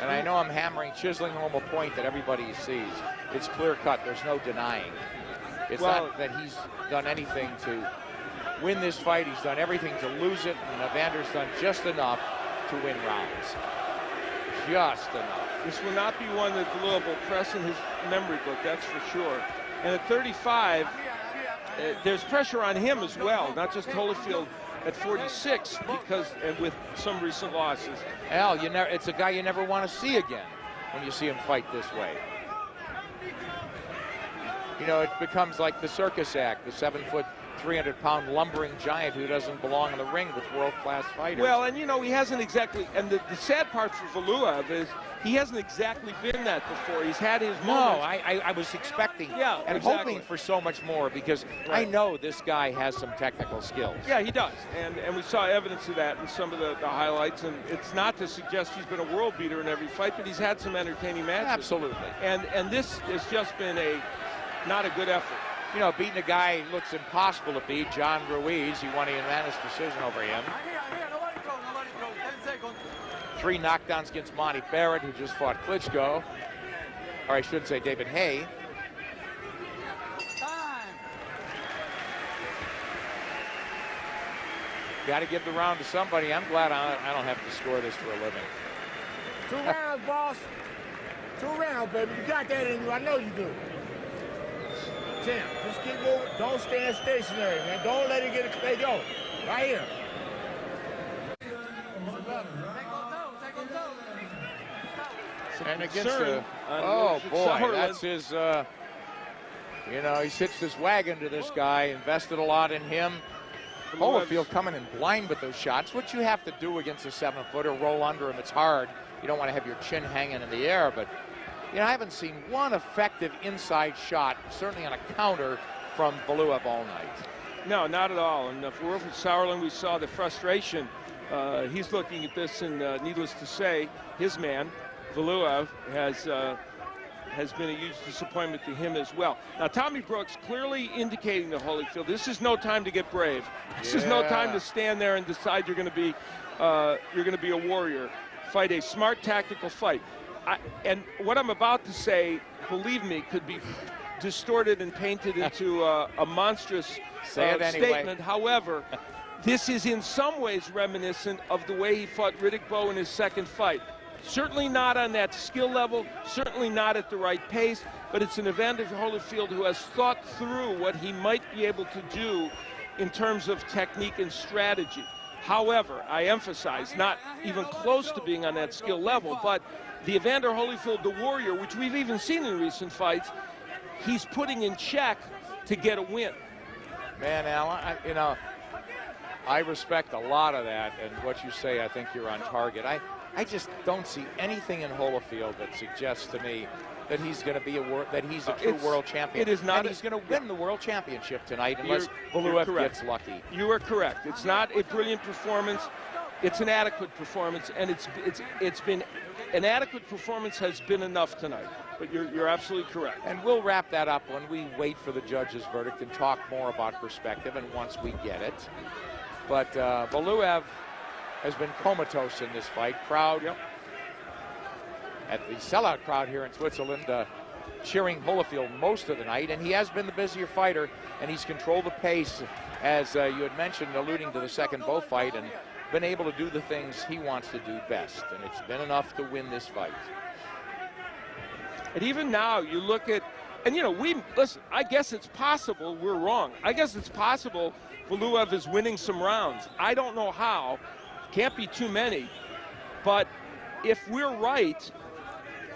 And I know I'm chiseling home a point that everybody sees. It's clear cut, there's no denying. It's not that he's done anything to win this fight, he's done everything to lose it, and Evander's done just enough to win rounds. Just enough. This will not be one that Valuev will press in his memory book, that's for sure. And at 35, there's pressure on him as well, not just Holyfield at 46, because and with some recent losses. Al, it's a guy you never want to see again when you see him fight this way. You know, it becomes like the circus act, the 7-foot, 300-pound lumbering giant who doesn't belong in the ring with world-class fighters. Well, and you know, he hasn't exactly, and the sad part for Valuev is he hasn't exactly been that before. He's had his moments. No, I was expecting and exactly. hoping for so much more, because I know this guy has some technical skills. Yeah, he does, and we saw evidence of that in some of the highlights, and it's not to suggest he's been a world beater in every fight, but he's had some entertaining matches. Absolutely. And this has just been not a good effort. You know, beating a guy who looks impossible to beat, John Ruiz, he won a unanimous decision over him. 3 knockdowns against Monty Barrett, who just fought Klitschko. Or I should say David Hay. Got to give the round to somebody. I'm glad I don't have to score this for a living. 2 rounds, boss. 2 rounds, baby. You got that in you. I know you do. Tim, just keep moving. Don't stand stationary, man. Don't let it get a... Hey, yo, right here. And against oh boy, that's his, you know, he's hitched his wagon to this guy, invested a lot in him. Holyfield coming in blind with those shots. What you have to do against a 7-footer, roll under him, it's hard. You don't want to have your chin hanging in the air, but you know, I haven't seen one effective inside shot, certainly on a counter, from Valuev all night. No, not at all. And for Wilfred Sauerland, we saw the frustration. He's looking at this, and needless to say, his man, Valuev, has been a huge disappointment to him as well. Now, Tommy Brooks clearly indicating to Holyfield, this is no time to get brave. This is no time to stand there and decide you're going to be a warrior. Fight a smart tactical fight. And what I'm about to say, believe me, could be distorted and painted into a monstrous statement. However, this is in some ways reminiscent of the way he fought Riddick Bowe in his second fight. Certainly not on that skill level, certainly not at the right pace, but it's an Evander Holyfield who has thought through what he might be able to do in terms of technique and strategy. However, I emphasize, not even close to being on that skill level, but the Evander Holyfield, the warrior, which we've even seen in recent fights, he's putting in check to get a win. Man, Al, you know, I respect a lot of that, and what you say, I think you're on target. I just don't see anything in Holyfield that suggests to me that he's going to be a true world champion. It is not. And he's going to win the world championship tonight unless Valuev gets lucky. You are correct. It's not a brilliant performance. It's an adequate performance, and it's been an adequate performance has been enough tonight. But you're absolutely correct. And we'll wrap that up when we wait for the judge's verdict and talk more about perspective, and once we get it. But Valuev has been comatose in this fight. Crowd at the sellout crowd here in Switzerland cheering Holyfield most of the night, and he has been the busier fighter, and he's controlled the pace, as you had mentioned, alluding to the second Bowe fight, and been able to do the things he wants to do best, and it's been enough to win this fight. And even now, you look at, and you know, listen, I guess it's possible we're wrong. I guess it's possible Valuev is winning some rounds. I don't know how. Can't be too many. But if we're right,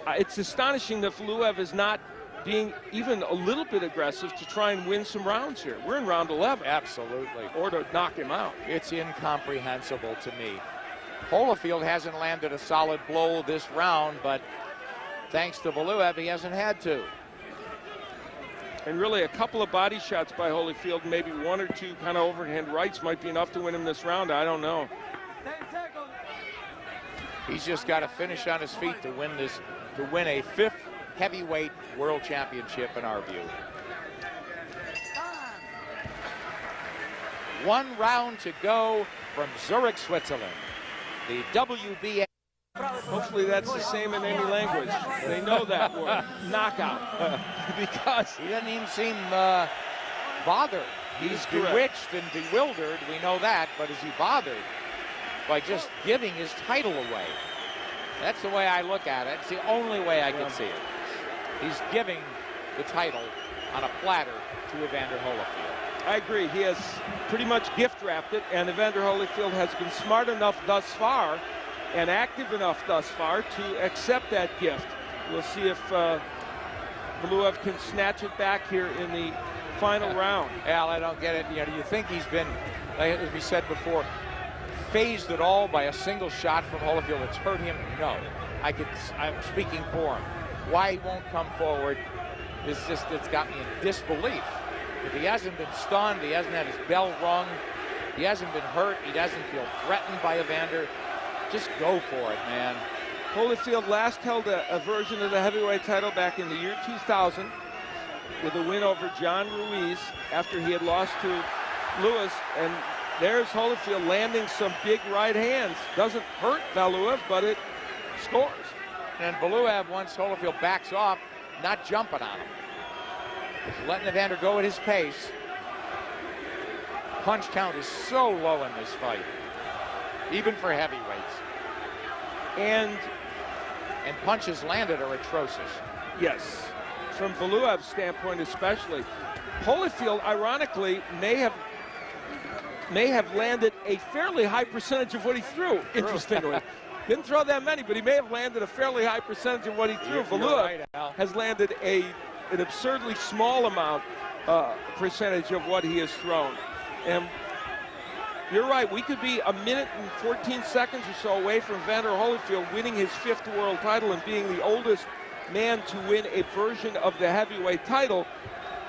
it's astonishing that Valuev is not being even a little bit aggressive to try and win some rounds here. We're in round 11. Absolutely. Or to knock him out. It's incomprehensible to me. Holyfield hasn't landed a solid blow this round, but thanks to Valuev, he hasn't had to. And really, a couple of body shots by Holyfield, maybe one or two kind of overhand rights might be enough to win him this round. I don't know. He's just got to finish on his feet to win this, to win a 5th heavyweight world championship in our view. 1 round to go from Zurich, Switzerland. The WBA. Hopefully that's the same in any language. They know that word, knockout, because he doesn't even seem bothered. He's bewitched and bewildered, we know that, but is he bothered by just giving his title away? That's the way I look at it. It's the only way I can see it. He's giving the title on a platter to Evander Holyfield. I agree. He has pretty much gift-wrapped it, and Evander Holyfield has been smart enough thus far and active enough thus far to accept that gift. We'll see if Valuev can snatch it back here in the final round. Al, I don't get it. You know, do you think he's been, as we said before, phased at all by a single shot from Holyfield that's hurt him? No. I'm speaking for him. Why he won't come forward is just, it's got me in disbelief. If he hasn't been stunned, he hasn't had his bell rung, he hasn't been hurt, he doesn't feel threatened by Evander, just go for it, man. Holyfield last held a version of the heavyweight title back in the year 2000 with a win over John Ruiz after he had lost to Lewis, and there's Holyfield landing some big right hands. Doesn't hurt Valuev, but it scores. And Valuev, once Holyfield backs off, not jumping on him. He's letting Evander go at his pace. Punch count is so low in this fight, even for heavyweights. And punches landed are atrocious. Yes, from Valuev's standpoint especially. Holyfield, ironically, may have landed a fairly high percentage of what he threw, interestingly. Didn't throw that many, but he may have landed a fairly high percentage of what he threw. Valuev has landed an absurdly small amount, percentage of what he has thrown. And you're right, we could be a minute and 14 seconds or so away from Evander Holyfield winning his 5th world title and being the oldest man to win a version of the heavyweight title.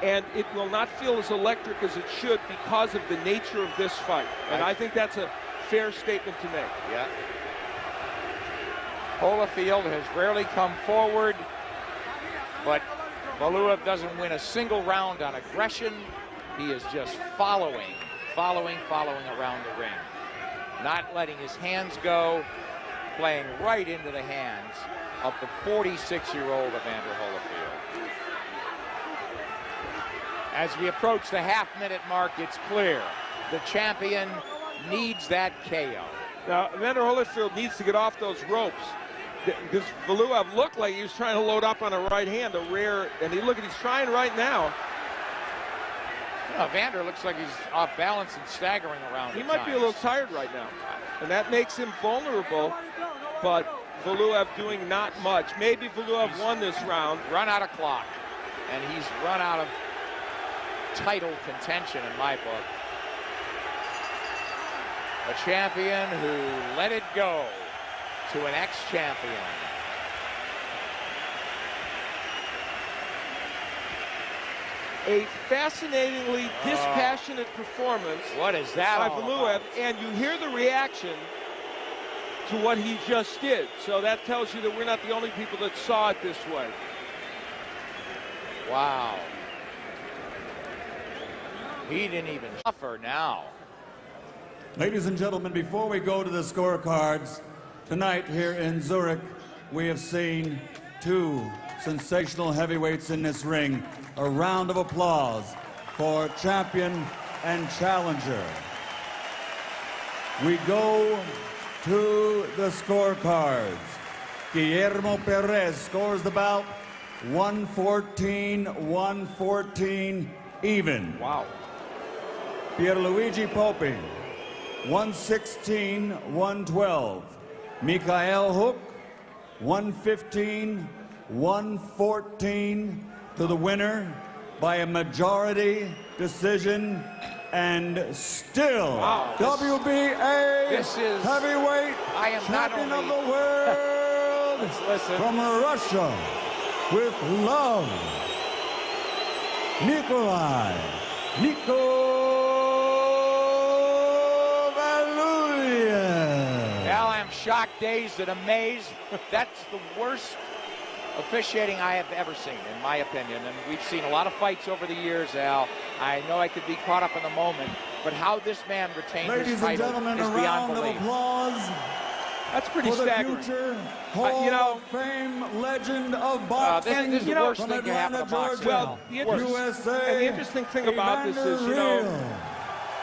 And it will not feel as electric as it should because of the nature of this fight. And I think that's a fair statement to make. Yeah. Holyfield has rarely come forward, but Valuev doesn't win a single round on aggression. He is just following around the ring. Not letting his hands go, playing right into the hands of the 46-year-old Evander Holyfield. As we approach the half-minute mark, it's clear the champion needs that KO. Now, Evander Holyfield needs to get off those ropes, because Valuev looked like he was trying to load up on a right hand, a rare, and he's trying right now. Well, Evander looks like he's off balance and staggering around. He might be a little tired right now, and that makes him vulnerable, but Valuev doing not much. Maybe Valuev won this round. Run out of clock, and he's run out of title contention in my book. A champion who let it go to an ex-champion. A fascinatingly dispassionate performance. What is that by all Valuev, about? and you hear the reaction to what he just did. So that tells you that we're not the only people that saw it this way. Wow. He didn't even suffer now. Ladies and gentlemen, before we go to the scorecards, tonight here in Zurich, we have seen 2 sensational heavyweights in this ring. A round of applause for champion and challenger. We go to the scorecards. Guillermo Perez scores the bout 114-114 even. Wow. Pierluigi Poppi 116-112. Mikael Hook 115-114 to the winner by a majority decision, and still WBA heavyweight champion of the world from Russia with love, Nikolai Valuev. Al, I'm shocked, dazed, and amazed. That's the worst officiating I have ever seen, in my opinion. And we've seen a lot of fights over the years, Al. I know I could be caught up in the moment, but how this man retained his title is beyond belief. Ladies and gentlemen, a round of applause. That's pretty staggering. Future Hall of Fame legend of boxing. This is the worst thing to happen to boxing. Well, the interesting thing about this is,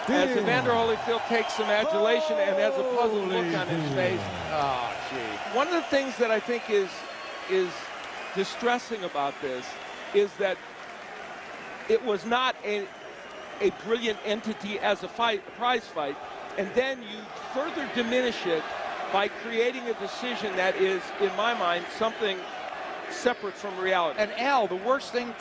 as Evander Holyfield takes some adulation and has a puzzled look on his face. Oh, gee. One of the things that I think is distressing about this is that it was not a brilliant entity as a prize fight, and then you further diminish it by creating a decision that is, in my mind, something separate from reality. And Al, the worst thing,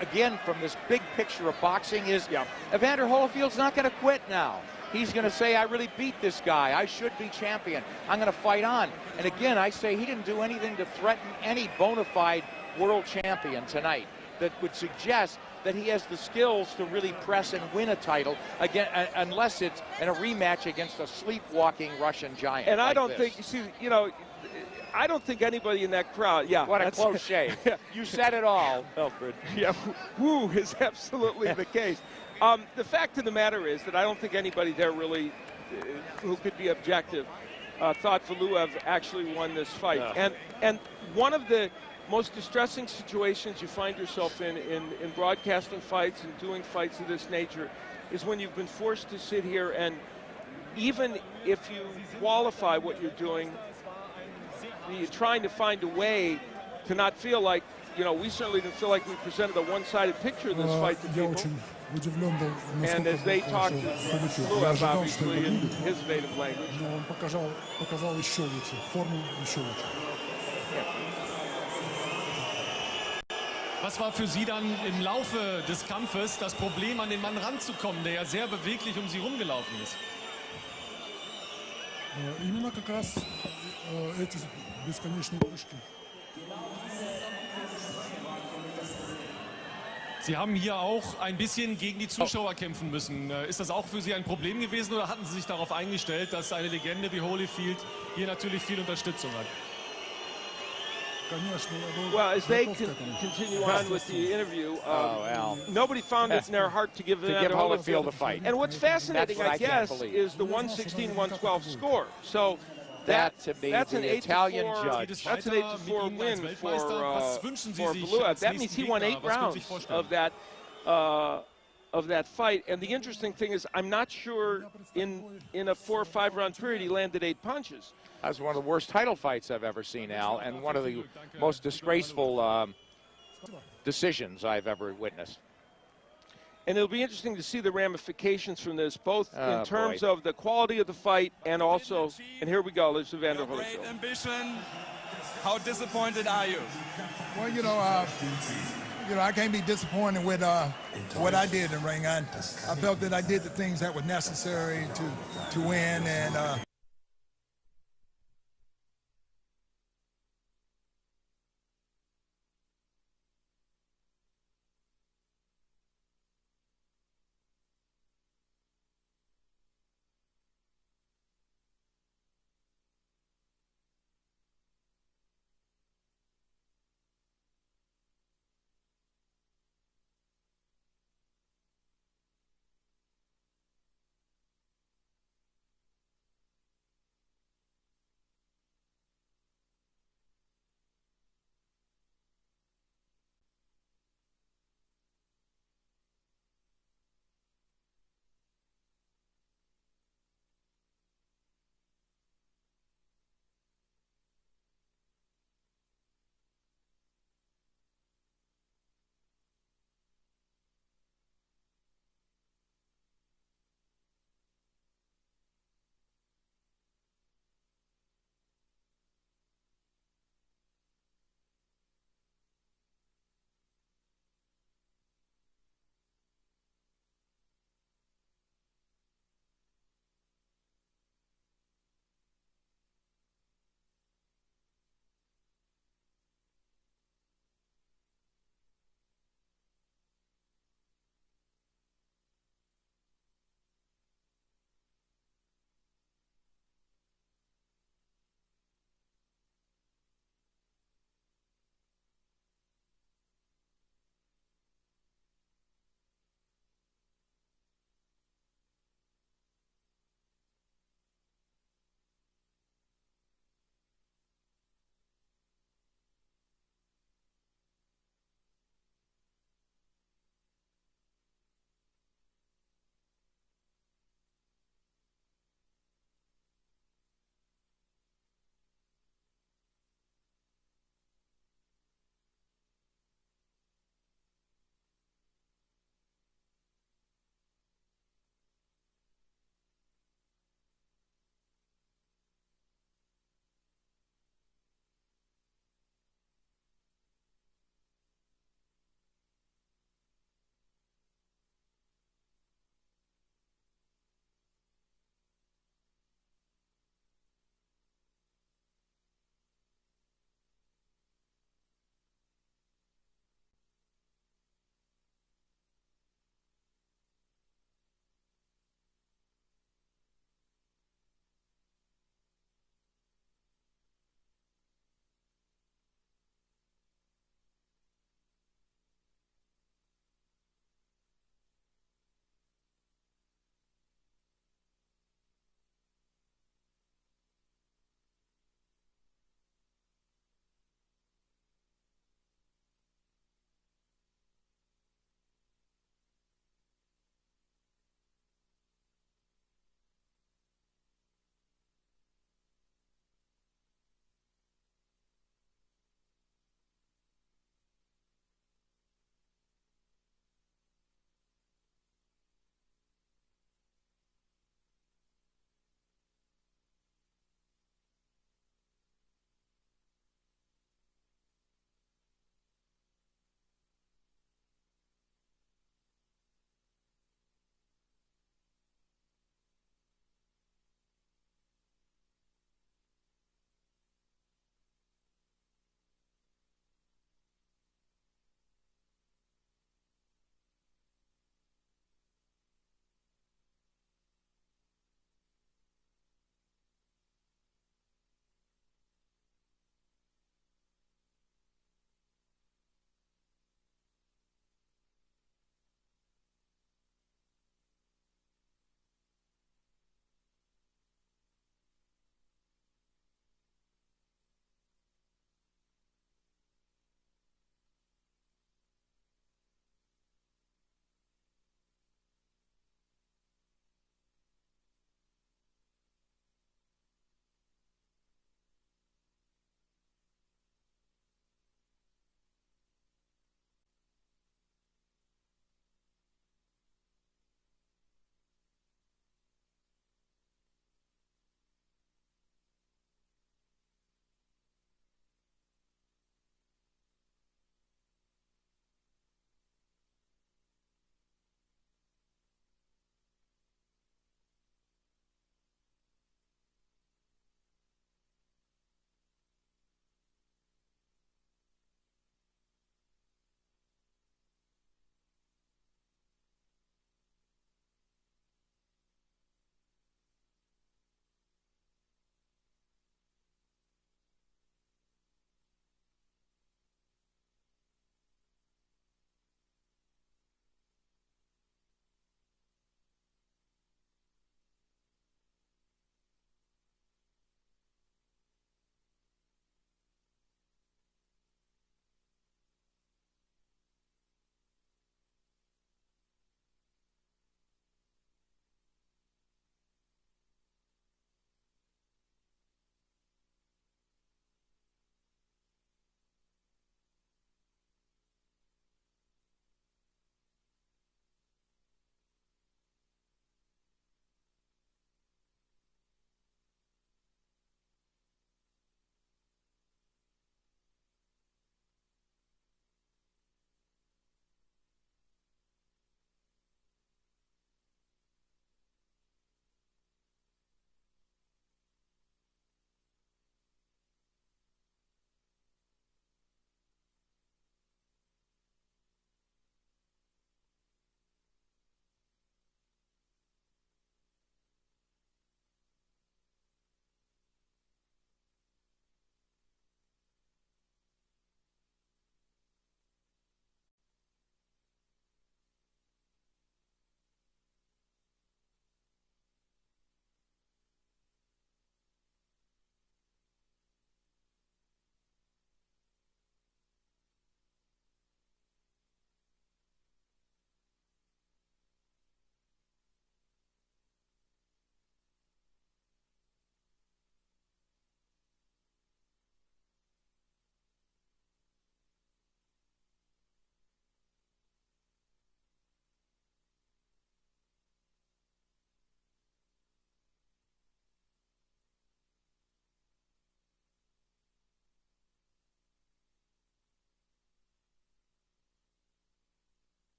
again, from this big picture of boxing is Evander Holyfield's not going to quit now. He's going to say, I really beat this guy. I should be champion. I'm going to fight on. And again, I say he didn't do anything to threaten any bona fide world champion tonight that would suggest that he has the skills to really press and win a title again, unless it's in a rematch against a sleepwalking Russian giant. And like I don't this. think, I don't think anybody in that crowd, what a close shave. You said it all, Alfred. Yeah, woo is absolutely the case. The fact of the matter is that I don't think anybody there really, who could be objective, thought Valuev actually won this fight. And one of the most distressing situations you find yourself in broadcasting fights and doing fights of this nature is when you've been forced to sit here, and even if you qualify what you're doing, you're trying to find a way to not feel like, we certainly didn't feel like we presented a one-sided picture of this fight to people. And as they talked to Valuev, obviously, in his native language. Was war für Sie dann im Laufe des Kampfes das Problem, an den Mann ranzukommen, der ja sehr beweglich um Sie rumgelaufen ist? Именно как раз эти бесконечные прыжки. Sie haben hier auch ein bisschen gegen die Zuschauer kämpfen müssen. Ist das auch für Sie ein Problem gewesen oder hatten Sie sich darauf eingestellt, dass eine Legende wie Holyfield hier natürlich viel Unterstützung hat? Well, as they continue on with the interview, nobody found it in their heart to give Holyfield a fight. And what's fascinating, I guess, is the 116-112 score. So that's an 8-4. That's an 8-4 win for Valuev. That means he won 8 rounds of that fight. And the interesting thing is, I'm not sure in a 4 or 5 round period he landed 8 punches. That was one of the worst title fights I've ever seen, Al, and one of the most disgraceful decisions I've ever witnessed. And it'll be interesting to see the ramifications from this, both in terms of the quality of the fight and also, and here we go, there's Evander Holyfield. Ambition. How disappointed are you? Well, I can't be disappointed with what I did in the ring. I felt that I did the things that were necessary to win, and